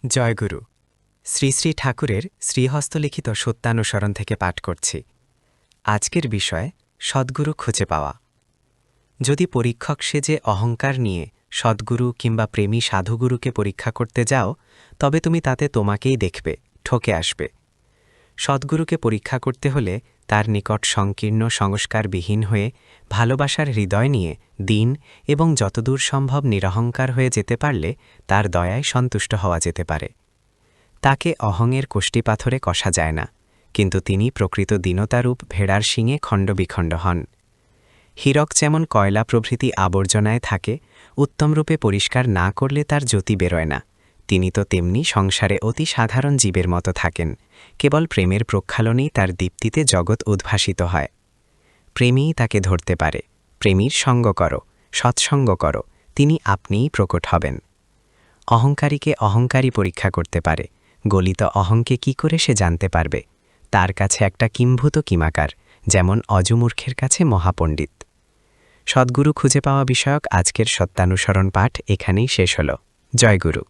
জয়গুরু। শ্রী শ্রী ঠাকুরের শ্রীহস্তলিখিত সত্যানুসরণ থেকে পাঠ করছি। আজকের বিষয় সদ্গুরু খুঁজে পাওয়া। যদি পরীক্ষক সেজে অহংকার নিয়ে সদ্গুরু কিংবা প্রেমী সাধুগুরুকে পরীক্ষা করতে যাও, তবে তুমি তাতে তোমাকেই দেখবে, ঠকে আসবে। সদ্গুরুকে পরীক্ষা করতে হলে তার নিকট সংকীর্ণ সংস্কারবিহীন হয়ে ভালোবাসার হৃদয় নিয়ে দীন এবং যতদূর সম্ভব নিরহংকার হয়ে যেতে পারলে তার দয়ায় সন্তুষ্ট হওয়া যেতে পারে। তাকে অহংয়ের কোষ্ঠীপাথরে কষা যায় না, কিন্তু তিনি প্রকৃত দীনতারূপ ভেড়ার শিঙে খণ্ডবিখণ্ড হন। হীরক যেমন কয়লা প্রভৃতি আবর্জনায় থাকে, উত্তমরূপে পরিষ্কার না করলে তার জ্যোতি বেরোয় না, তিনি তো তেমনি সংসারে অতি সাধারণ জীবের মতো থাকেন, কেবল প্রেমের প্রক্ষালনেই তার দীপ্তিতে জগৎ উদ্ভাসিত হয়। প্রেমেই তাকে ধরতে পারে। প্রেমীর সঙ্গ করো, সৎসঙ্গ করো, তিনি আপনিই প্রকট হবেন। অহংকারীকে অহংকারী পরীক্ষা করতে পারে, গলিত অহংকে কি করে সে জানতে পারবে? তার কাছে একটা কিম্ভূত কিমাকার, যেমন অজমূর্খের কাছে মহাপণ্ডিত। সদ্গুরু খুঁজে পাওয়া বিষয়ক আজকের সত্যানুসরণ পাঠ এখানেই শেষ হল। জয়গুরু।